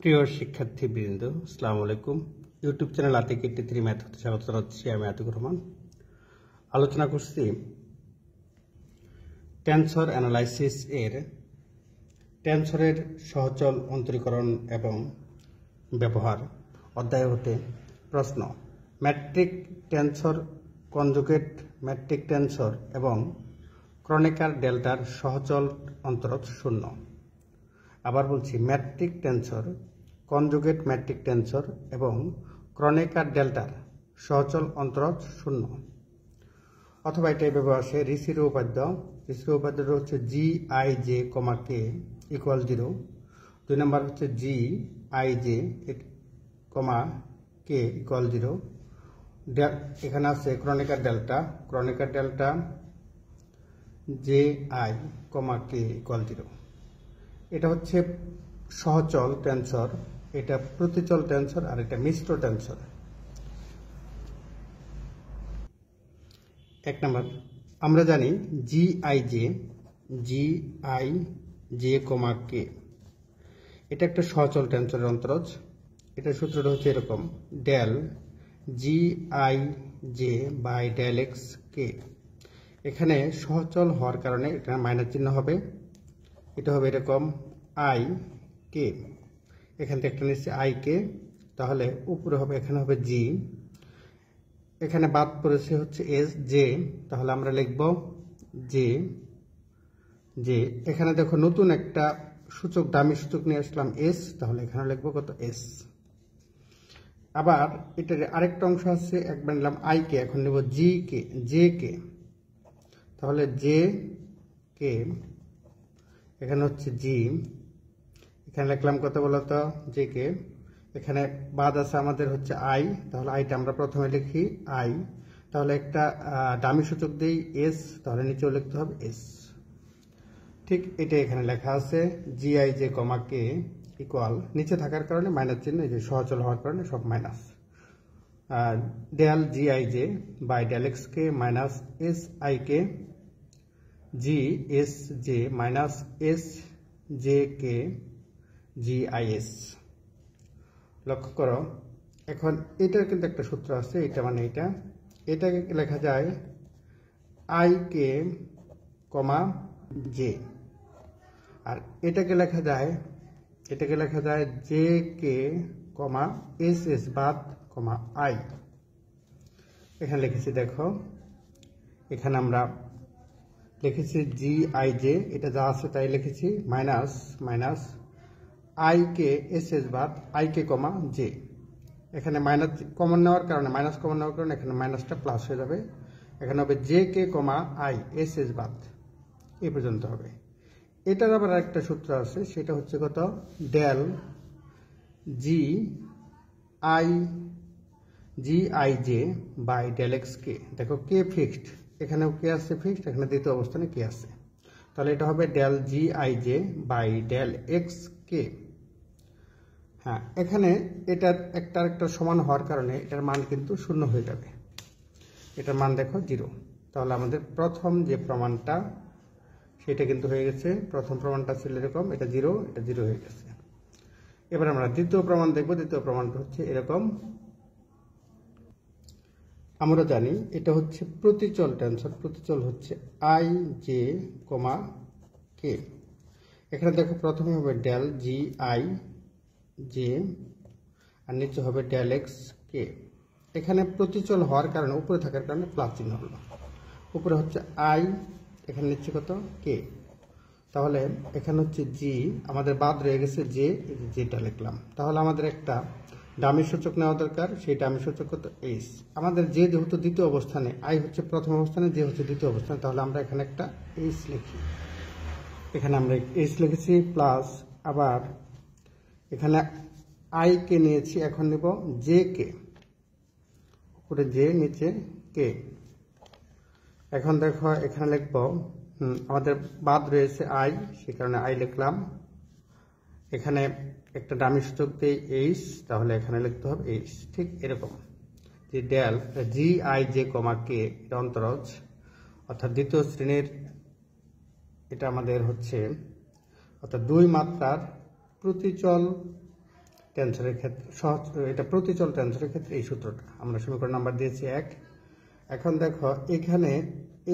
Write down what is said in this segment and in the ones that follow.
প্রিয় শিক্ষার্থীবৃন্দ, আসসালামু আলাইকুম। ইউটিউব চ্যানেল আতিক 83 ম্যাথ হতে স্বাগত জানাচ্ছি। আমি আতিকুর রহমান। আলোচনা করছি টেনসর অ্যানালাইসিস এর টেনসরের সহচল অন্তরীকরণ এবং ব্যবহার অধ্যায় হতে প্রশ্ন। Matric tensor, conjugate matric tensor এবং ক্রনেকার ডেল্টার সহচল অন্তরজ শূন্য। আবার বলছি, matric tensor, conjugate matric tensor এবং ক্রনেকার ডেল্টার সহচল অন্তরজ শূন্য। অথবা এটাই ব্যবহার আসে রিসির উপপাদ্য। রিসির উপপাদ্যটা হচ্ছে G I J comma K equal 0। 2 নম্বর হচ্ছে G I J comma K equal 0। এখানে আছে Kronecker delta J I comma K equal 0। এটা হচ্ছে সহচল টেনসর, এটা প্রতিচল টেনসর, আর এটা মিশ্র টেনসর। 1 নম্বর আমরা জানি জি আই জে কমা কে এটা একটা সহচল টেনসরের অন্তরজ। এটা সূত্রটা হচ্ছে এরকম, del G I J by del x K. এখানে সহচল হওয়ার কারণে এটা মাইনাস চিহ্ন হবে, এটা হবে এরকম আই কে, এখান থেকে একটা নিচ্ছে আই কে, তাহলে উপরে হবে এখানে হবে জি, এখানে বাদ পড়েছে হচ্ছে এস জে, তাহলে আমরা লিখব জে জে। এখানে দেখো নতুন একটা সূচক, দামি সূচক নিয়ে আসলাম এস, তাহলে এখানে লিখবো কত এস। আবার এটার আরেকটা অংশ আছে, একবার নিলাম আই কে, এখন নেব জি কে জে কে, তাহলে জে কে এখানে হচ্ছে জি, এখানে লিখলাম কত বলতো জে কে, এখানে বাদ আছে আমাদের হচ্ছে আই, তাহলে আইটা আমরা প্রথমে লিখি আই, তাহলে একটা দামি সূচক দিই এস, তাহলে নিচেও লিখতে হবে এস। ঠিক এটা এখানে লেখা আছে G I J comma K equal, নিচে থাকার কারণে মাইনাস চিহ্ন, এই যে সহচল হওয়ার কারণে সব minus, del G I J by del x k minus s i k g s j minus s j k g i s. লক্ষ্য করো, এখন এটার কিন্তু একটা সূত্র আছে, এটা মানে এটাকে লেখা যায় আই কে কমা জে, আর এটাকে লেখা যায় জে কে কমা এস এস বাদ কমা আই। এখানে লিখেছি দেখো, এখানে আমরা লিখেছি জি আই জে, এটা যা আছে তাই লিখেছি, minus I K S S বাদ আই কে কমা জে। এখানে মাইনাস কমন নেওয়ার কারণে এখানে মাইনাসটা প্লাস হয়ে যাবে, এখানে হবে J K comma I S S বাদ, এই পর্যন্ত হবে। এটার আবার একটা সূত্র আছে, সেটা হচ্ছে কত del G I J by del x K. দেখো কে ফিক্সড, এখানেও কে আছে ফিক্সড, এখানে দ্বিতীয় অবস্থানে কে আছে, তাহলে এটা হবে del G I J by del x K. হ্যাঁ, এখানে এটার একটা সমান হওয়ার কারণে এটার মান কিন্তু শূন্য হয়ে যাবে, এটার মান দেখো 0। তাহলে আমাদের প্রথম যে প্রমাণটা সেটা কিন্তু হয়ে গেছে, প্রথম প্রমাণটা ছিল এরকম, এটা 0, এটা 0 হয়ে গেছে। এবার আমরা দ্বিতীয় প্রমাণ দেখব। দ্বিতীয় প্রমাণটা হচ্ছে এরকম, আমরা জানি এটা হচ্ছে প্রতিচল টেনসর, প্রতিচল হচ্ছে আই জে কমা কে। এখানে দেখো প্রথমে হবে del G I J R নিচে হবে ডেল এক্স কে। এখানে প্রতিচল হওয়ার কারণে উপরে থাকার কারণে প্লাস চিহ্ন হলো, উপরে হচ্ছে আই, এখানে নিচ্ছে কত কে, তাহলে এখানে হচ্ছে জি, আমাদের বাদ রয়ে গেছে জে, যেটা লিখলাম। তাহলে আমাদের একটা দামি সূচক নেওয়া দরকার, সেই দামি সূচক কত এইচ। আমাদের যে যেহেতু দ্বিতীয় অবস্থানে, আই হচ্ছে প্রথম অবস্থানে, যে হচ্ছে দ্বিতীয় অবস্থানে, তাহলে আমরা এখানে একটা এইচ লিখি, এখানে আমরা এইচ লিখেছি প্লাস, আবার এখানে আই কে নিয়েছি, এখন নেব জে কে, উপরে জে নিচে কে। এখন দেখো এখানে লিখব, আমাদের বাদ রয়েছে আই, সে কারণে আই লিখলাম, এখানে একটা দামি সূচক দিই এইচ, তাহলে এখানে লিখতে হবে এইচ। ঠিক এরকম যে del G I J comma কে এটা অন্তরজ, অর্থাৎ দ্বিতীয় শ্রেণীর, এটা আমাদের হচ্ছে অর্থাৎ 2 মাত্রার প্রতিচল টেনসরের ক্ষেত্রে সহজ, এটা প্রতিচল টেনসরের ক্ষেত্রে এই সূত্রটা আমরা সমীকরণ নাম্বার দিয়েছি 1। এখন দেখো এখানে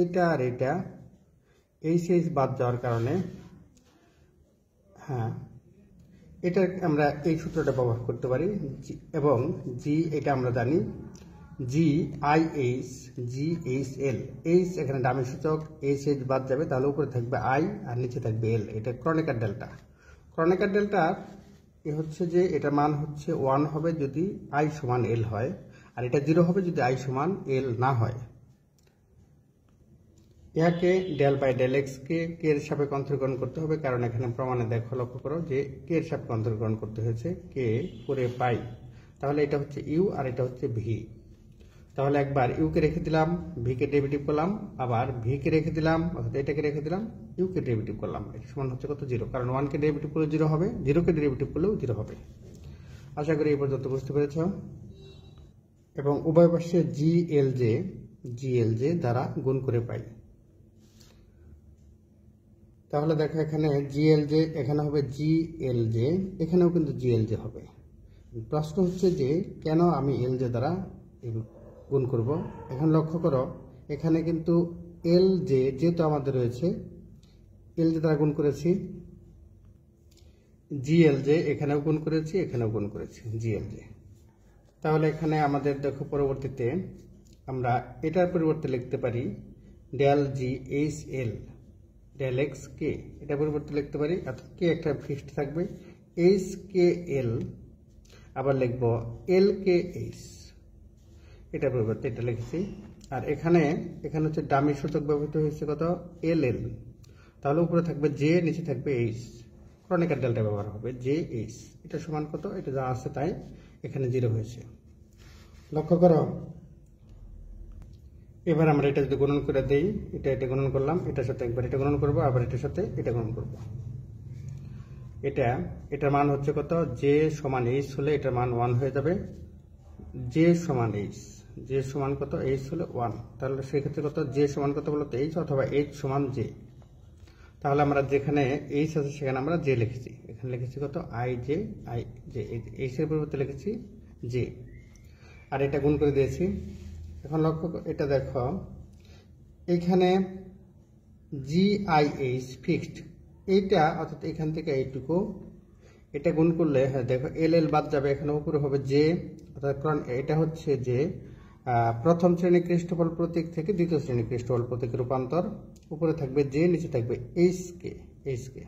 এটা আর এটা এইচ বাদ যাওয়ার কারণে, হ্যাঁ, এটা আমরা এই সূত্রটা ব্যবহার করতে পারি এবং জি এটা আমরা জানি GIH GHL, এইচ এখানে ডামি সূচক, এইচ বাদ যাবে, তাহলে উপরে থাকবে আই আর নিচে থাকবে এল। এটা ক্রনিকার ডেল্টা। ক্রনিকার ডেল্টা এ হচ্ছে যে এটার মান হচ্ছে 1 হবে যদি আই সমান এল হয়, আর এটা 0 হবে যদি আই সমান এল না হয়। ইহাকে ডেল বাই ডেল এক্স কে এর সাপেক্ষে অন্তর্গ্রহণ করতে হবে, কারণ এখানে প্রমাণে দেখো, লক্ষ্য করো যে কে এর সাপেক্ষে অন্তর্গ্রহণ করতে হয়েছে কে করে পাই। তাহলে এটা হচ্ছে ইউ আর এটা হচ্ছে ভি। তাহলে একবার ইউ কে রেখে দিলাম, ভি কে ডেরিভেটিভ করলাম, আবার ভি কে রেখে দিলাম, অর্থাৎ এটাকে রেখে দিলাম, ইউ কে ডেরিভেটিভ করলাম। এটা সমান হচ্ছে কত? 0, কারণ 1 কে ডেরিভেটিভ করলে 0 হবে, 0 কে ডেরিভেটিভ করলেও 0 হবে। আশা করি এই পর্যন্ত বুঝতে পেরেছ। এবং উভয় পাশে জিএলজে দ্বারা গুণ করে পাই। তাহলে দেখো এখানে জিএলজে, এখানে হবে জিএলজে, এখানেও কিন্তু জিএলজে হবে। প্রশ্ন হচ্ছে যে কেন আমি এলজে দ্বারা গুণ করব। এখন লক্ষ্য করো এখানে কিন্তু এলজে যেহেতু আমাদের রয়েছে, এলজে দ্বারা গুণ করেছি, জিএলজে এখানেও গুণ করেছি, এখানেও গুণ করেছি জিএলজে। তাহলে এখানে আমাদের দেখো পরবর্তীতে আমরা এটার পরিবর্তে লিখতে পারি del G H L del x K, এটা পরিবর্তে লিখতে পারি, অর্থাৎ কে একটা ফিক্সড থাকবে, এইচ কে এল, আবার লিখব এল কে এইচ, এটা পরিবর্তে এটা লিখছি। আর এখানে হচ্ছে ডামি সূচক ব্যবহৃত হয়েছে কত? এল এল। তাহলে উপরে থাকবে জে, নিচে থাকবে এইচ, ক্রনিকার ডেল্টা ব্যবহার হবে জে এইচ। এটা সমান কত? এটা যা আছে তাই, এখানে 0 হয়েছে। লক্ষ্য করো এবার আমরা এটা যদি গুণন করে দেই, এটা গুণন করলাম, এটার সাথে একবার এটা গুণন করব, আবার এটার সাথে এটা গুণন করব। এটার মান হচ্ছে কত? জে সমান এইচ হলে এটার মান 1 হয়ে যাবে। জে সমান এইচ, জে সমান কত? এইচ হলে 1। তাহলে সেক্ষেত্রে কত? জে সমান কত বলতো? এইচ, অথবা এইচ সমান জে। তাহলে আমরা যেখানে এইচ আছে সেখানে আমরা জে লিখেছি, এখানে লিখেছি কত? আই জে, এইচ এর পরিবর্তে লিখেছি জে, আর এটা গুণ করে দিয়েছি। এখন লক্ষ্য এটা দেখো এখানে জিআইএইচ ফিক্সড, এইটা অর্থাৎ এখান থেকে এইটুকু, এটা গুণ করলে, হ্যাঁ দেখো এল এল বাদ যাবে, এখানে উপরে হবে জে, অর্থাৎ এটা হচ্ছে যে প্রথম শ্রেণী ক্রিস্টোফল প্রতীক থেকে দ্বিতীয় শ্রেণী ক্রিস্টোফল প্রতীকের রূপান্তর। উপরে থাকবে জে, নিচে থাকবে এইচ কে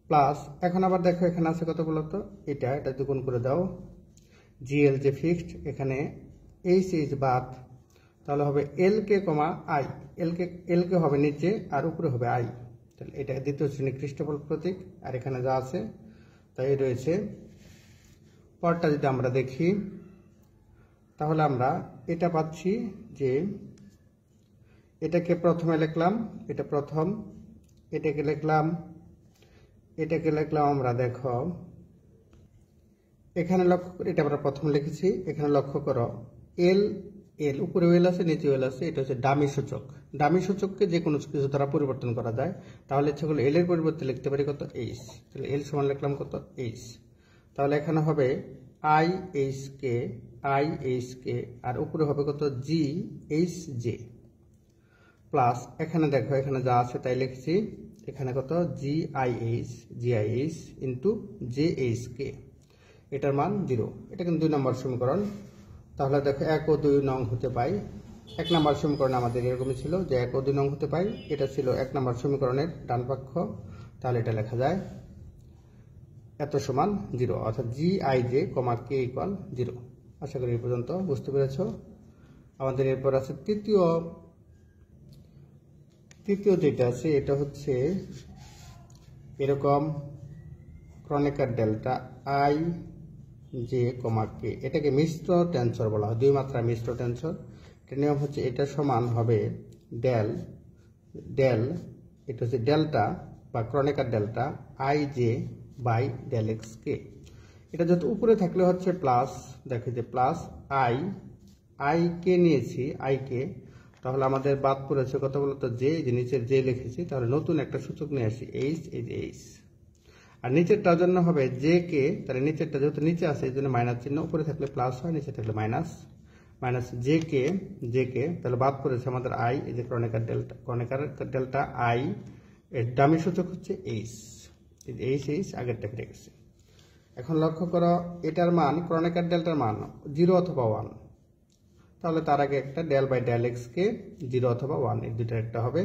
প্লাস, এখন আবার দেখো এখানে আছে কত বলতো? এটা দুগুণ করে দাও, জিএল যে ফিক্সড, এখানে এইচ বাদ, তাহলে হবে এল কে কমা আই, এল কে হবে নিচে আর উপরে হবে আই। তাহলে এটা দ্বিতীয় শ্রেণী ক্রিস্টোফল প্রতীক, আর এখানে যা আছে তাই রয়েছে। পরটা যদি আমরা দেখি তাহলে আমরা এটা পাচ্ছি যে এটাকে প্রথমে লিখলাম, এটা প্রথম, এটাকে লিখলাম আমরা, দেখো এখানে লক্ষ্য করে, এটা আমরা প্রথম লিখেছি, এখানে লক্ষ্য করো এল উপরে এল আছে, নিচে এল আছে, এটা হচ্ছে ডামি সূচক। ডামি সূচককে যে কোনো কিছু দ্বারা পরিবর্তন করা যায়, তাহলে ইচ্ছা করলে এল এর পরিবর্তে লিখতে পারি কত? এইচ। তাহলে এল সমান লিখলাম কত? এইচ। তাহলে এখানে হবে আই এইচ কে, আর উপরে হবে কত? জি এইচ জে প্লাস, এখানে দেখো এখানে যা আছে তাই লিখছি, এখানে কত? জিআইএইচ ইন্টু জে এইচ কে, এটার মান 0। এটা কিন্তু 2 নম্বর সমীকরণ। তাহলে দেখো 1 ও 2 নং হতে পাই। 1 নম্বর সমীকরণ আমাদের এরকমই ছিল যে 1 ও 2 নং হতে পাই, এটা ছিল 1 নম্বর সমীকরণের ডান পক্ষ। তাহলে এটা লেখা যায় এত সমান 0, অর্থাৎ জিআইজে কমা কে ইকুয়াল 0। আশা করি এই পর্যন্ত বুঝতে পেরেছ। আমাদের এরপর আছে তৃতীয় যেটা আছে, এটা হচ্ছে এরকম ক্রনিকার ডেল্টা আই জে কমা কে, এটাকে মিশ্র টেন্সর বলা হয়, 2 মাত্রা মিশ্র টেন্সর। এটার নিয়ম হচ্ছে এটা সমান হবে ডেল, এটা হচ্ছে ডেল্টা বা Kronecker delta I J by del x K. এটা যত উপরে থাকলে হচ্ছে প্লাস, দেখো যে প্লাস আই কে নিয়েছি, আই কে, তাহলে আমাদের বাদ পড়েছে কত বলতো? জে, যে নিচের জে লিখেছি, তাহলে নতুন একটা সূচক নিয়ে আসি এইচ, এই যে এইচ। আর নিচেরটার জন্য হবে জে কে, তাহলে নিচেরটা যেহেতু নিচে আছে এই জন্য মাইনাস চিহ্ন, উপরে থাকলে প্লাস হয়, নিচে থাকলে মাইনাস, মাইনাস জে কে, তাহলে বাদ পড়েছে আমাদের আই, এই যে ক্রনিকার ডেল্টা আই, এর ডামি সূচক হচ্ছে এইচ, এইচ আগেরটা ফিরে গেছে। এখন লক্ষ্য করো এটার মান, ক্রনিকার ডেল্টার মান 0 অথবা 1, তাহলে তার আগে একটা ডেল বাই ডেল এক্স কে 0 অথবা 1 এই দুইটার একটা হবে।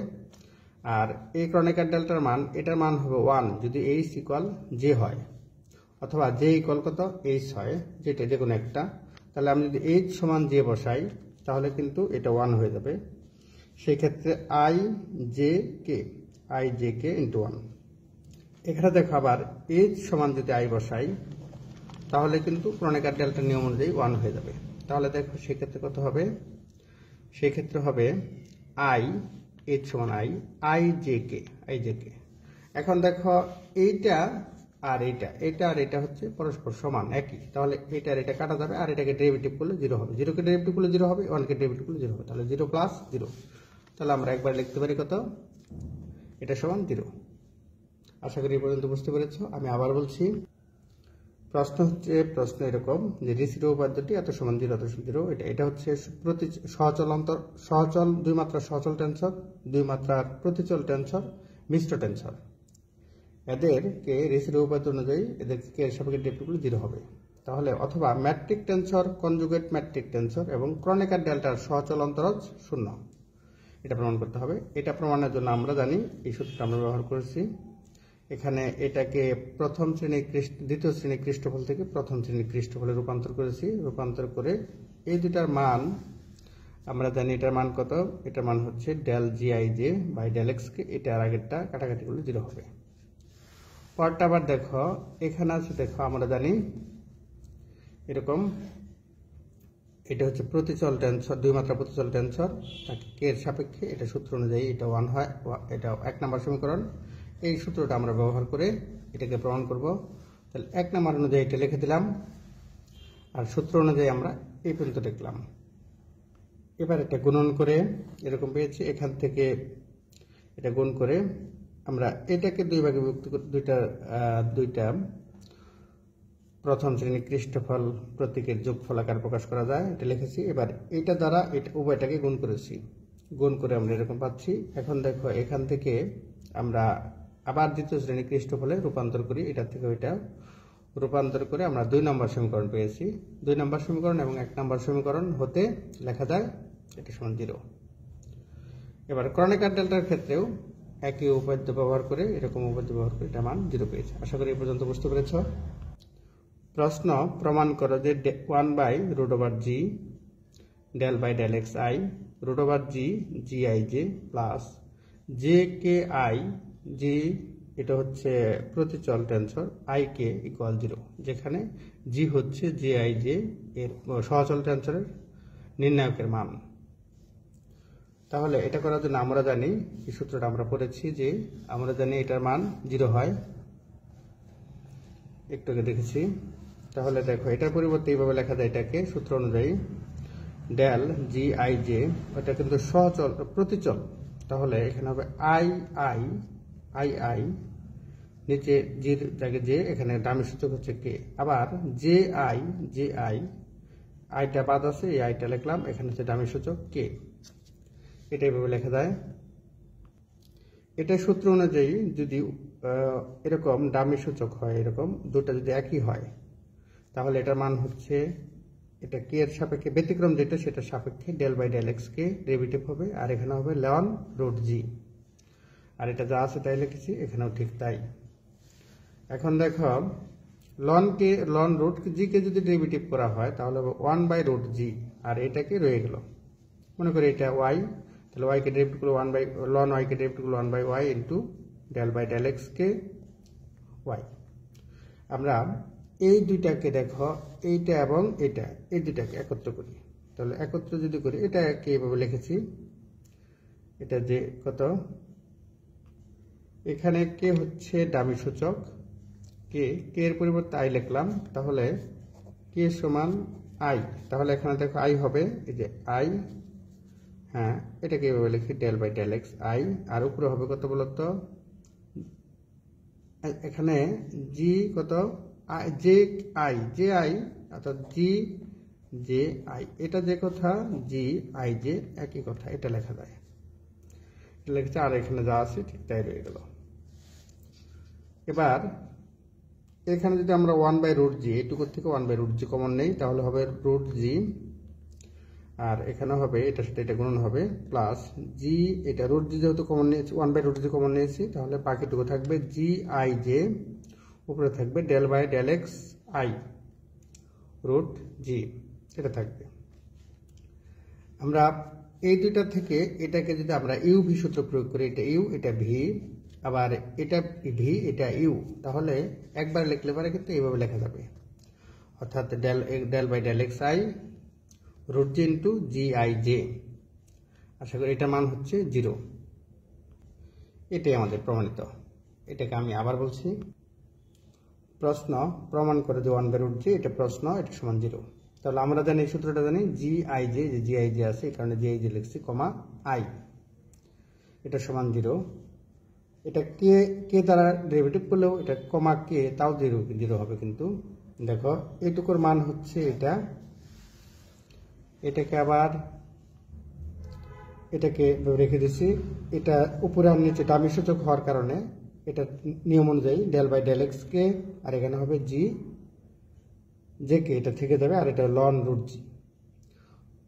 আর এই ক্রনিকার ডেল্টার মান, এটার মান হবে 1 যদি এইচ ইকুয়াল জে হয়, অথবা জে ইকুয়াল কত এইচ হয়, যেটা যে কোনো একটা। তাহলে আমি যদি এইচ সমান জে বসাই তাহলে কিন্তু এটা 1 হয়ে যাবে। সেই ক্ষেত্রে আই জে কে ইন্টু 1। এখানে দেখো আবার এইচ সমান যদি আই বসাই তাহলে কিন্তু ক্রনিকার ডেল্টার নিয়ম অনুযায়ী 1 হয়ে যাবে। তাহলে দেখো সেক্ষেত্রে কত হবে, সেক্ষেত্রে হবে আই এইচ সমান আই জে কে। এখন দেখো এইটা আর এটা হচ্ছে পরস্পর সমান একই, তাহলে এটা আর এটা কাটা যাবে, আর এটাকে ডেরিভেটিভ করলে 0 হবে, 0 কে ডেরিভেটিভ করলে 0 হবে, 1 কে ডেরিভেটিভ করলে 0 হবে, তাহলে 0 প্লাস 0। তাহলে আমরা একবার লিখতে পারি কত, এটা সমান 0। আশা করি এই পর্যন্ত বুঝতে পেরেছ। আমি আবার বলছি, প্রশ্ন এরকম যে রিসিড উপপাদ্যটি এত সমান 0 এত সমান 0, এটা হচ্ছে সহচল দুই মাত্রার সহচল টেনসর, দুই মাত্রার প্রতিচল টেনসর, মিশ্র টেনসর। এদেরকে রিসিড উপপাদ্য অনুযায়ী এদেরকে এর সাপেক্ষে ডেরিভেটিভ করলে 0 হবে। তাহলে অথবা matric tensor, conjugate matric tensor এবং ক্রনিকার ডেল্টার সহচল অন্তরজ 0, এটা প্রমাণ করতে হবে। এটা প্রমাণের জন্য আমরা জানি এই সূত্রটা আমরা ব্যবহার করেছি। এখানে এটাকে দ্বিতীয় শ্রেণীর পৃষ্ঠফল থেকে প্রথম শ্রেণীর পৃষ্ঠফলে রূপান্তর করেছি। রূপান্তর করে এই দুটার মান আমরা জানি, এটার মান কত, এটার মান হচ্ছে del G I J by del x K, এটা আর আগেরটা কাটাকাটি করলে 0 হবে। পরটা আবার দেখো, এখানে আছে দেখো আমরা জানি এরকম, এটা হচ্ছে প্রতিচল টেনসর, দুই মাত্রা প্রতিচল টেনসর, তাকে কে এর সাপেক্ষে, এটা সূত্র অনুযায়ী এটা 1 হয়, এটা 1 নম্বর সমীকরণ। এই সূত্রটা আমরা ব্যবহার করে এটাকে প্রমাণ করব। তাহলে 1 নম্বর অনুযায়ী এটা লিখে দিলাম, আর সূত্র অনুযায়ী আমরা এই পর্যন্ত লিখলাম। এবার এটা গুণন করে এরকম পেয়েছি, এখান থেকে এটা গুণ করে আমরা এটাকে দুই ভাগে বিভক্ত করে দুইটা প্রথম শ্রেণীর পৃষ্ঠফল প্রতীকের যোগফল আকার প্রকাশ করা যায়, এটা লিখেছি। এবার এটা দ্বারা এটা উভয়টাকে গুণ করেছি, গুণ করে আমরা এরকম পাচ্ছি। এখন দেখো এখান থেকে আমরা আবার দ্বিতীয় শ্রেণীর পৃষ্ঠফলে রূপান্তর করি, এটা থেকে ওইটা রূপান্তর করে আমরা 2 নম্বর সমীকরণ পেয়েছি। 2 নম্বর সমীকরণ এবং 1 নম্বর সমীকরণ হতে লেখা যায় এটা সমান 0। এবার ক্রনিকার ডেল্টার ক্ষেত্রেও একই উপপাদ্য ব্যবহার করে, এরকম উপপাদ্য ব্যবহার করে এটা মান 0 পেয়েছে। আশা করি এই পর্যন্ত বুঝতে পেরেছ। প্রশ্ন, প্রমাণ করো যে 1/√g del by del x i √g g I j plus j k i g, এটা হচ্ছে প্রতিচল টেনসর, আই কে ইকুয়াল 0, যেখানে জি হচ্ছে জে আই জে এর সহচল টেনসরের নির্ণায়কের মান। তাহলে এটা করার জন্য আমরা জানি, এই সূত্রটা আমরা পড়েছি, যে আমরা জানি এটার মান 0 হয়, একটু আগে দেখেছি। তাহলে দেখো এটার পরিবর্তে এইভাবে লেখা যায়, এটাকে সূত্র অনুযায়ী ডেল জি আই জে, এটা কিন্তু সহচল প্রতিচল, তাহলে এখানে হবে আই নিচে জির জায়গায় জে, এখানে ডামি সূচক হচ্ছে কে, আবার জে আই আইটা বাদ আছে, এই আইটা লিখলাম, এখানে হচ্ছে ডামি সূচক কে, এটা এইভাবে লেখা যায়। এটা সূত্র অনুযায়ী যদি এরকম ডামি সূচক হয়, এরকম দুটো যদি একই হয়, তাহলে এটার মান হচ্ছে, এটা কে এর সাপেক্ষে ব্যতিক্রম যেটা, সেটা সাপেক্ষে ডেল বাই ডেল এক্স কে ডেরিভেটিভ হবে, আর এখানে হবে ln√g, আর এটা যা আছে তাই লিখেছি, এখানেও ঠিক তাই। এখন দেখো ln√g কে যদি ডেরিভেটিভ করা হয় তাহলে হবে 1/√g, আর এটাকে রয়ে গেল, মনে করি এটা y, তাহলে y কে ডেরিভেটিভ করলে ln y কে ডেরিভেটিভ করলে 1/y into del by del x কে y। আমরা এই দুইটাকে দেখো, এইটা এবং এটা, এই দুইটাকে একত্র করি, তাহলে একত্র যদি করি, এটাকে এইভাবে লিখেছি, এটা যে কত, এখানে কে হচ্ছে ডামি সূচক, কে এর পরিবর্তে আই লিখলাম, তাহলে কে সমান আই, তাহলে এখানে দেখো আই হবে, এই যে আই, হ্যাঁ এটাকে এইভাবে লিখি del by del x I, আর উপরে হবে কত বলতো, এখানে জি কত জে আই অর্থাৎ জি জে আই, এটা যে কথা জি আই জে একই কথা, এটা লেখা যায়, এটা লিখেছে। আর এখানে যা আছে ঠিক তাই রয়ে গেল। এবার এখানে যদি আমরা 1/√g, এটুকুর থেকে 1/√g কমন নেই, তাহলে হবে √g, আর এখানে হবে এটার সাথে এটা গুণন হবে প্লাস জি, এটা √g যেহেতু কমন নিয়েছি, 1/√g কমন নিয়েছি, তাহলে বাকিটুকু থাকবে জি আই জে, উপরে থাকবে del/del(x) i √g, এটা থাকবে। আমরা এই দুইটা থেকে এটাকে যদি আমরা ইউ ভি সূত্র প্রয়োগ করি, এটা ইউ এটা ভি, আবার এটা ভি এটা ইউ, তাহলে একবার লিখলে পারে কিন্তু এইভাবে লেখা যাবে, অর্থাৎ del/del(x) i √g into G I J. আশা করি এটার মান হচ্ছে 0। এটাই আমাদের প্রমাণিত। এটাকে আমি আবার বলছি, প্রশ্ন প্রমাণ করে যে 1/√g, এটা প্রশ্ন, এটা সমান 0। তাহলে আমরা জানি এই সূত্রটা জানি জি আই জে, যে জি আই জে আছে এই কারণে জি আই জে লিখছি, কমা আই, এটা সমান 0। এটা কে দ্বারা ডেরিভেটিভ করলেও এটা কমা কে তাও 0 হবে, কিন্তু দেখো এইটুকুর মান হচ্ছে এটা, এটাকে আবার এটাকে রেখে দিছি, এটা উপরে আর নিচে ডামি সূচক হওয়ার কারণে এটা নিয়ম অনুযায়ী del/del(x) কে, আর এখানে হবে জি জে কে, এটা থেকে যাবে, আর এটা ln √g।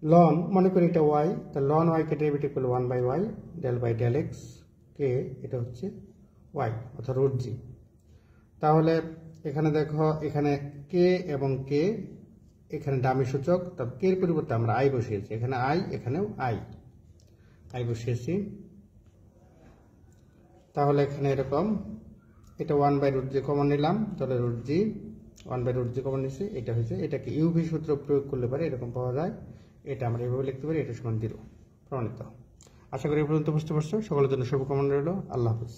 লন মনে করি এটা y, তা ln y কে ডেরিভেটিভ করলে 1/y, del/del(x) কে এটা হচ্ছে y অর্থাৎ √g। তাহলে এখানে দেখো এখানে কে এবং কে, এখানে ডামি সূচক, তবে কে এর পরিবর্তে আমরা আই বসিয়েছি, এখানে আই, এখানেও আই বসিয়েছি। তাহলে এখানে এরকম, এটা 1/√g কমন নিলাম, তাহলে √g 1/√g কমন নিচ্ছি, এটা হয়েছে, এটাকে ইউভি সূত্র প্রয়োগ করলে পারে এরকম পাওয়া যায়। এটা আমরা এভাবে লিখতে পারি, এটা সমান 0, প্রমাণিত। আশা করি এই পর্যন্ত বুঝতে পারছো। সকলের জন্য শুভকামনা রইল। আল্লাহ হাফিজ।